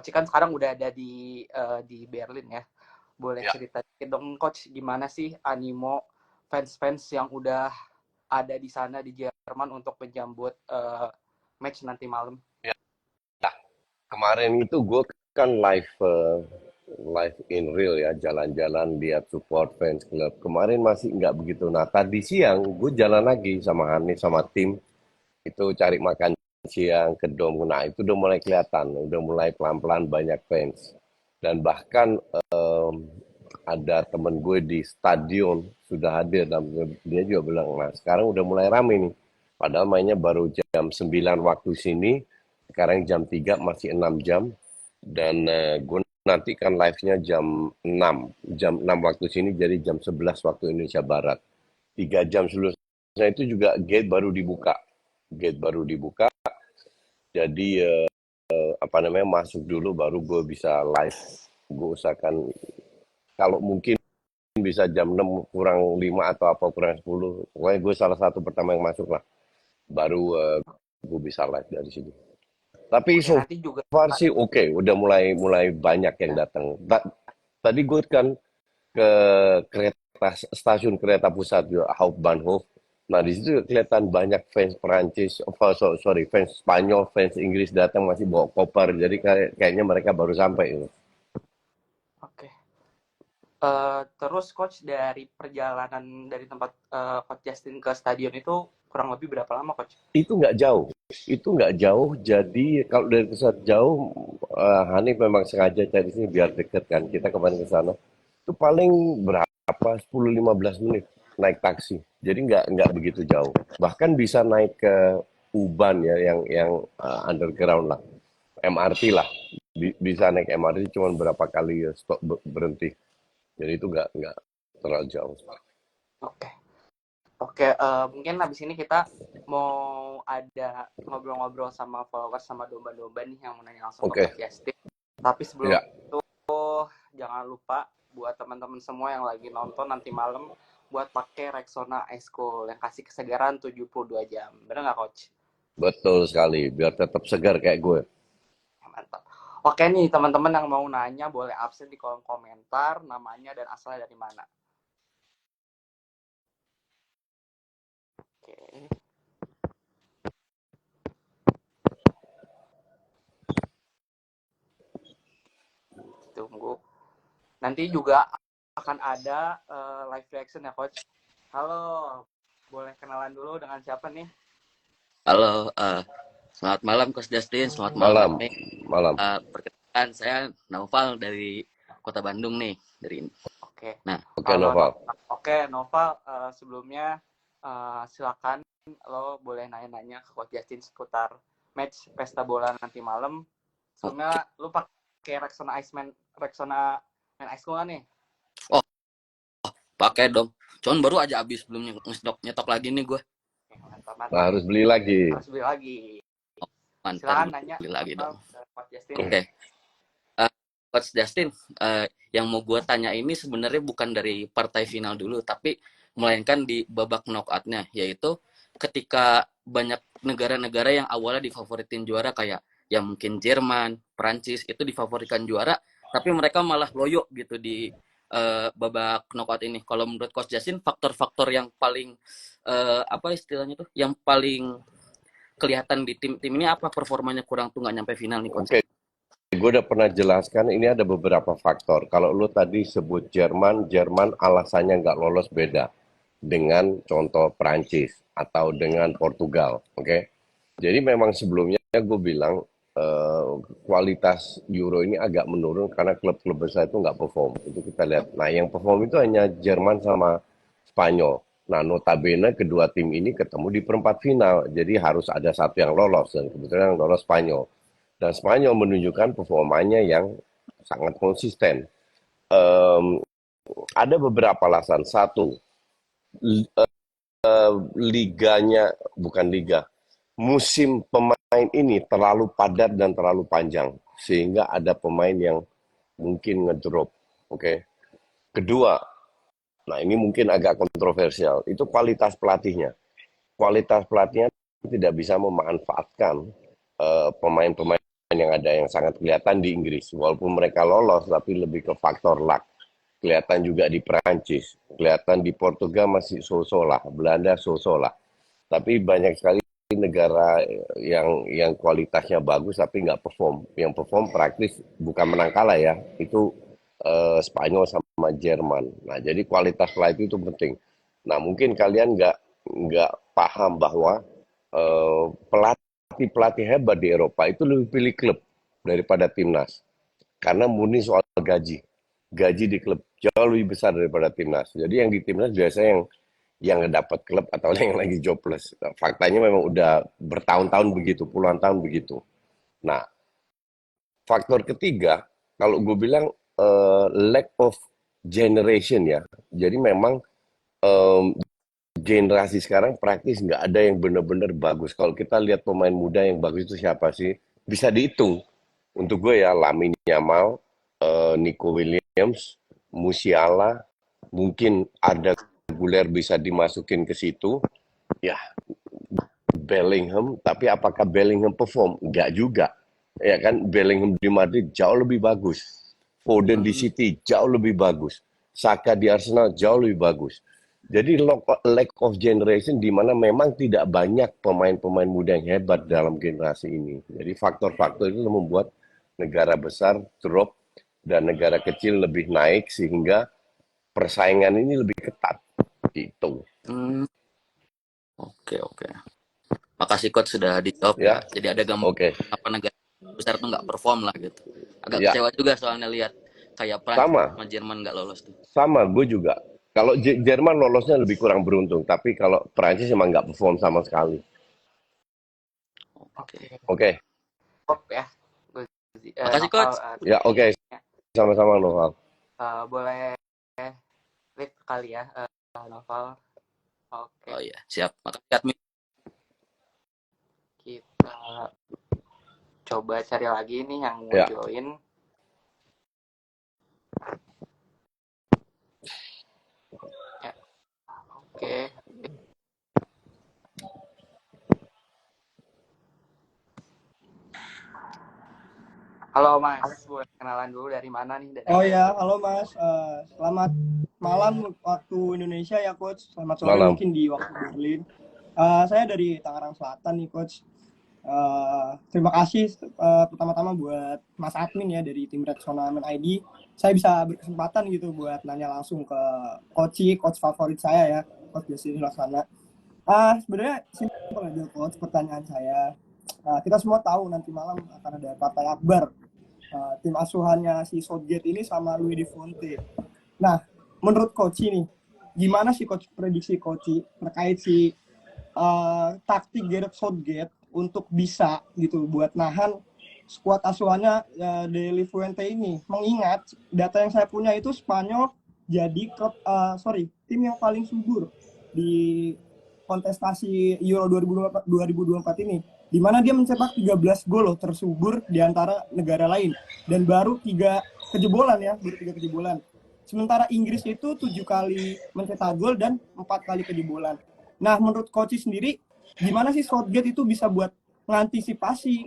Coach kan sekarang udah ada di Berlin ya. Boleh Ya. cerita dikit dong Coach, gimana sih animo fans-fans yang udah ada di sana di Jerman untuk menyambut match nanti malam? Ya. Kemarin itu gue kan live in real ya, jalan-jalan lihat support fans club. Kemarin masih nggak begitu. Nah tadi siang gue jalan lagi sama Hanif sama tim itu cari makan siang ke dom. Nah itu udah mulai kelihatan, udah mulai pelan-pelan banyak fans. Dan bahkan ada temen gue di stadion sudah hadir dan dia juga bilang, nah sekarang udah mulai rame nih. Padahal mainnya baru jam 9 waktu sini, sekarang jam 3 masih 6 jam. Dan gue nanti kan live-nya jam 6 waktu sini, jadi jam 11 waktu Indonesia Barat. 3 jam sebelumnya itu juga gate baru dibuka, jadi apa namanya masuk dulu baru gue bisa live. Gue usahakan kalau mungkin bisa jam 6 kurang 5 atau apa kurang 10. Pokoknya gue salah satu pertama yang masuk lah. Baru gue bisa live dari sini. Tapi Oke, so nanti juga far sih oke, udah mulai banyak yang datang. Tadi gue kan ke kereta stasiun kereta pusat juga Hauptbahnhof. Nah di situ kelihatan banyak fans Perancis, sorry fans Spanyol, fans Inggris datang masih bawa koper. Jadi kayaknya mereka baru sampai. Gitu. oke. Terus Coach dari perjalanan dari tempat Coach Justin ke stadion itu kurang lebih berapa lama Coach? Itu nggak jauh. Jadi kalau dari pusat jauh, Hanif memang sengaja cari sini biar deket kan. Kita kemarin ke sana. Itu paling berapa? 10-15 menit naik taksi. Jadi nggak begitu jauh. Bahkan bisa naik ke U-Bahn ya, yang underground lah. MRT lah. Bisa naik MRT cuma berapa kali ya stop berhenti. Jadi itu nggak terlalu jauh. Oke. Oke, mungkin habis ini kita mau ada ngobrol-ngobrol sama followers sama domba-domba nih yang mau nanya langsung ke Oke, Coach Justin. Tapi sebelum ya. itu jangan lupa buat teman-teman semua yang lagi nonton nanti malam buat pakai Rexona Ice Cool yang kasih kesegaran 72 jam. Bener nggak Coach? Betul sekali. Biar tetap segar kayak gue. Mantap. Oke nih teman-teman yang mau nanya boleh absen di kolom komentar namanya dan asalnya dari mana. Oke, tunggu. Nanti juga akan ada live reaction ya Coach. Halo, boleh kenalan dulu dengan siapa nih? Halo, selamat malam Coach Justin, selamat malam Malam, Hani. malam. Perkenalkan saya Naufal dari Kota Bandung nih, dari. Oke. Nah, Oke, Halo, Nova. Oke, Nova, sebelumnya silakan lo boleh nanya-nanya ke Coach Justin seputar match pesta bola nanti malam. oke. Sebelumnya lo pakai Rexona Man Ice Cool nih? Oh, pakai dong. Cuman baru aja habis belum nyetok lagi nih gue. Oke, mantap, mantap. Nah, harus beli lagi. Harus beli lagi. Mantan Silakan nanya beli lagi dong. ke Coach Justin. Oke. Coach Justin, yang mau gue tanya ini sebenarnya bukan dari partai final dulu, tapi melainkan di babak knockout-nya, yaitu ketika banyak negara-negara yang awalnya difavoritin juara kayak yang mungkin Jerman, Prancis itu difavoritkan juara, tapi mereka malah loyo gitu di babak knockout ini. Kalau menurut Coach Justin, faktor-faktor yang paling apa istilahnya tuh, yang paling kelihatan di tim-tim ini apa performanya kurang tuh nggak nyampe final nih Coach? Oke, gue udah pernah jelaskan ini ada beberapa faktor. Kalau lu tadi sebut Jerman alasannya nggak lolos beda dengan contoh Prancis atau dengan Portugal. Oke, jadi memang sebelumnya gue bilang kualitas Euro ini agak menurun karena klub-klub besar itu nggak perform. Itu kita lihat. Nah, yang perform itu hanya Jerman sama Spanyol. Nah, notabene kedua tim ini ketemu di perempat final. Jadi harus ada satu yang lolos dan kebetulan yang lolos Spanyol. Dan Spanyol menunjukkan performanya yang sangat konsisten. Em, ada beberapa alasan. Satu, liganya bukan liga. Musim pemain ini terlalu padat dan terlalu panjang sehingga ada pemain yang mungkin ngedrop. Oke. Kedua, nah ini mungkin agak kontroversial. Itu kualitas pelatihnya. Kualitas pelatihnya tidak bisa memanfaatkan pemain-pemain yang ada yang sangat kelihatan di Inggris. Walaupun mereka lolos, tapi lebih ke faktor luck. Kelihatan juga di Perancis, kelihatan di Portugal masih so-so lah, Belanda so-so lah. Tapi banyak sekali negara yang kualitasnya bagus tapi nggak perform. Yang perform praktis bukan menang kalah ya, itu Spanyol sama Jerman. Nah, jadi kualitas pelatih itu penting. Nah, mungkin kalian nggak paham bahwa pelatih hebat di Eropa itu lebih pilih klub daripada timnas. Karena murni soal gaji. Gaji di klub jauh lebih besar daripada timnas. Jadi yang di timnas biasanya yang dapat klub atau yang lagi jobless. Faktanya memang udah bertahun-tahun begitu, puluhan tahun begitu. Nah, faktor ketiga, kalau gue bilang lack of generation ya. Jadi memang em, generasi sekarang praktis nggak ada yang benar-benar bagus. Kalau kita lihat pemain muda yang bagus itu siapa sih? Bisa dihitung. Untuk gue ya, Lamine Yamal, Nico Williams, Musiala, mungkin ada Guler bisa dimasukin ke situ. Ya, Bellingham, tapi apakah Bellingham perform? Enggak juga. Ya kan, Bellingham di Madrid jauh lebih bagus. Foden di City jauh lebih bagus. Saka di Arsenal jauh lebih bagus. Jadi lack of generation di mana memang tidak banyak pemain-pemain muda yang hebat dalam generasi ini. Jadi faktor-faktor itu membuat negara besar drop dan negara kecil lebih naik sehingga persaingan ini lebih ketat. Gitu. Hmm, oke oke. Makasih coach sudah dijawab ya. Ya, Jadi ada gambaran oke. apa negara besar tuh nggak perform lah gitu. Agak Ya, kecewa juga soalnya lihat kayak Prancis sama. sama Jerman nggak lolos tuh. Sama, gue juga. Kalau Jerman lolosnya lebih kurang beruntung, tapi kalau Perancis emang nggak perform sama sekali. Oke. Oke, Stop ya. Makasih Noval, coach. ya oke, sama-sama Noval. boleh lead kali ya, Noval. Oke, Oh iya, siap. Makasih admin. kita coba cari lagi nih yang mau Ya, join. Ya, oke. Halo Mas, boleh kenalan dulu dari mana nih? Oh ya, halo Mas. Selamat malam waktu Indonesia ya Coach. Selamat sore malam. mungkin di waktu Berlin. Saya dari Tangerang Selatan nih Coach. Terima kasih pertama-tama buat Mas Admin ya dari tim Rexona Men ID. Saya bisa berkesempatan gitu buat nanya langsung ke coach favorit saya ya, Coach Justin Laksana. Sebenarnya simpel aja Coach pertanyaan saya. Kita semua tahu nanti malam akan ada partai akbar. Tim asuhannya si Southgate ini sama Louis de Fonte. Nah, menurut Coach ini, gimana sih Coach prediksi Coach terkait si taktik Gareth Southgate untuk bisa gitu buat nahan skuad asuhannya de La Fuente ini? Mengingat data yang saya punya itu Spanyol jadi tim yang paling subur di kontestasi Euro 2024 ini, di mana dia mencetak 13 gol loh, tersubur di antara negara lain, dan baru 3 kejebolan. Sementara Inggris itu 7 kali mencetak gol dan 4 kali kejebolan. Nah, menurut coach sendiri, gimana sih Southgate itu bisa buat mengantisipasi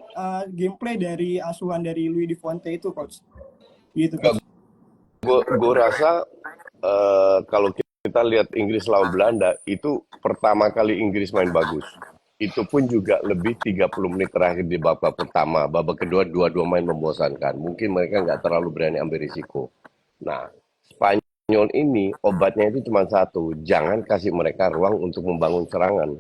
gameplay dari asuhan dari Louis de Fonte itu, coach? Gitu, coach. Gue rasa kalau kita lihat Inggris lawan Belanda, itu pertama kali Inggris main bagus. Itu pun juga lebih 30 menit terakhir di babak pertama. Babak kedua, dua-dua main membosankan. Mungkin mereka nggak terlalu berani ambil risiko. Nah, Spanyol ini obatnya itu cuma satu. Jangan kasih mereka ruang untuk membangun serangan.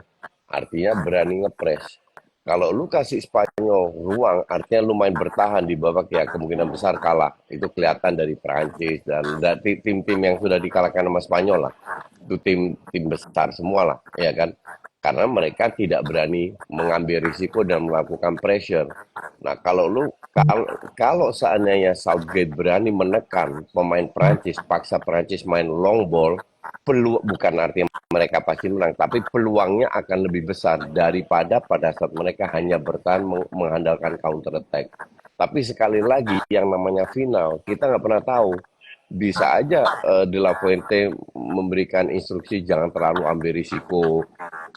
Artinya berani ngepres. Kalau lu kasih Spanyol ruang, artinya lu main bertahan di babak, ya kemungkinan besar kalah. Itu kelihatan dari Prancis dan dari tim-tim yang sudah dikalahkan sama Spanyol lah. Itu tim besar semua lah, ya kan? Karena mereka tidak berani mengambil risiko dan melakukan pressure. Nah, kalau seandainya Southgate berani menekan pemain Prancis, paksa Prancis main long ball, bukan artinya mereka pasti menang, tapi peluangnya akan lebih besar daripada pada saat mereka hanya bertahan mengandalkan counter attack. Tapi sekali lagi, yang namanya final, kita nggak pernah tahu. Bisa aja De La Fuente memberikan instruksi jangan terlalu ambil risiko.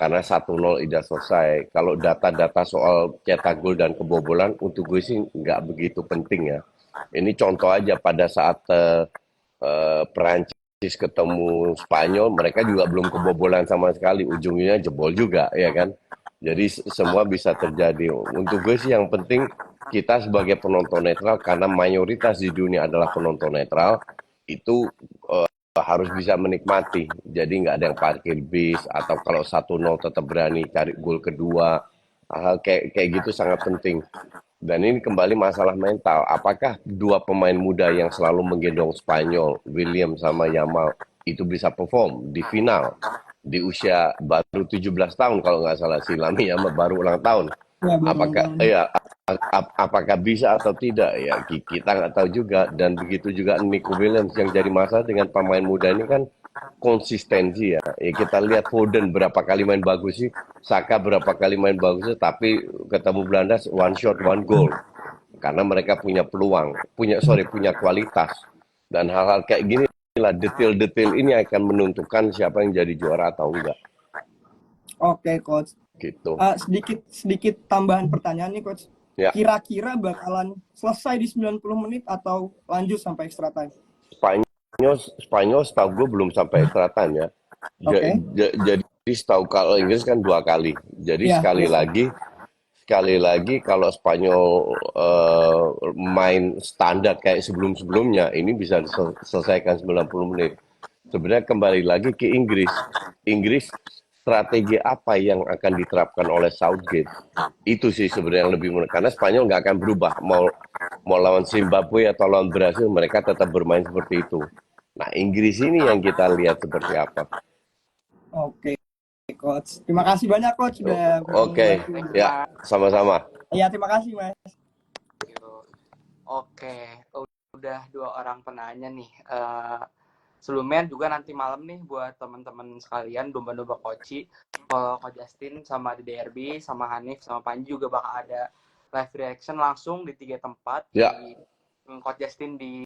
karena 1-0 udah selesai. Kalau data-data soal cetak gol dan kebobolan untuk gue sih nggak begitu penting ya. Ini contoh aja pada saat Perancis ketemu Spanyol, mereka juga belum kebobolan sama sekali, ujungnya jebol juga, ya kan? Jadi semua bisa terjadi. Untuk gue sih yang penting kita sebagai penonton netral, karena mayoritas di dunia adalah penonton netral, itu harus bisa menikmati. Jadi nggak ada yang parkir bis, atau kalau 1-0 tetap berani cari gol kedua. Hal kayak gitu sangat penting. Dan ini kembali masalah mental. Apakah dua pemain muda yang selalu menggendong Spanyol, William sama Yamal, itu bisa perform di final di usia baru 17 tahun kalau nggak salah, si Lamine Yamal baru ulang tahun. Ya, baru Apakah nonton. ya apakah bisa atau tidak ya kita nggak tahu juga. Dan begitu juga Nico Williams. Yang jadi masalah dengan pemain muda ini kan konsistensi ya. Kita lihat Foden berapa kali main bagus sih, Saka berapa kali main bagus sih, tapi ketemu Belanda one shot one goal, karena mereka punya peluang, punya kualitas. Dan hal-hal kayak gini lah, detail-detail ini akan menentukan siapa yang jadi juara atau enggak Oke, Coach. gitu Sedikit tambahan pertanyaan nih, Coach. ya. Kira-kira bakalan selesai di 90 menit atau lanjut sampai extra time? Spanyol setahu gue belum sampai extra time ya. Oke. Jadi setahu, kalau Inggris kan 2 kali. Jadi Ya, sekali lagi kalau Spanyol main standar kayak sebelum-sebelumnya, ini bisa diselesaikan 90 menit. Sebenarnya kembali lagi ke Inggris. Strategi apa yang akan diterapkan oleh Southgate? Itu sih sebenarnya yang lebih menarik. Karena Spanyol nggak akan berubah. Mau lawan Zimbabwe atau lawan Brasil, mereka tetap bermain seperti itu. Nah, Inggris ini yang kita lihat seperti apa. Oke, Coach. Terima kasih banyak, Coach, sudah Oke, membantu. ya, sama-sama. Ya, terima kasih, Mas. Oke, udah 2 orang penanya nih. Sebelumnya juga nanti malam nih buat teman-teman sekalian, domba-domba Koci, kalau Coach Justin sama di DRB, sama Hanif, sama Panji juga bakal ada live reaction langsung di 3 tempat. Ya. Di Coach Justin di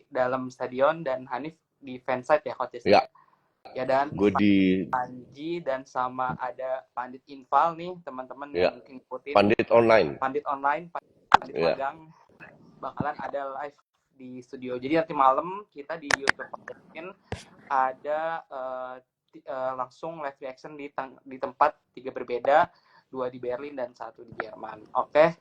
dalam stadion dan Hanif di fansite ya, Coach Justin. Ya. Ya, dan Gue di Panji dan sama ada Pandit Infal nih, teman-teman Ya. yang ngikutin. Pandit online. Pandit Ya. magang bakalan ada live di studio. Jadi nanti malam kita di YouTube Podcastin ada langsung live reaction di tempat 3 berbeda, 2 di Berlin dan 1 di Jerman. Oke.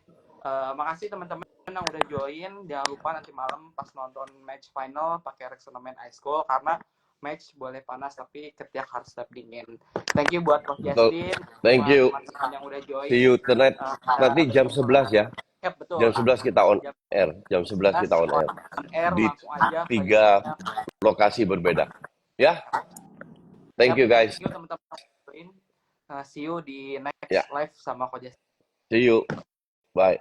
Makasih teman-teman yang udah join. Jangan lupa nanti malam pas nonton match final pakai Rexona Men Ice Cold, karena match boleh panas tapi ketiak harus tetap dingin. Thank you buat Coach Justin. Thank you. Teman-teman yang udah join. See you tonight. Nanti jam 11 ya. Ya, betul. Jam 11 kita on air. Jam 11 kita on air. Di langsung aja 3 lokasi berbeda. Ya. Thank you guys. Thank you teman-teman. See you di next Ya. live sama Coach Justin. See you. Bye.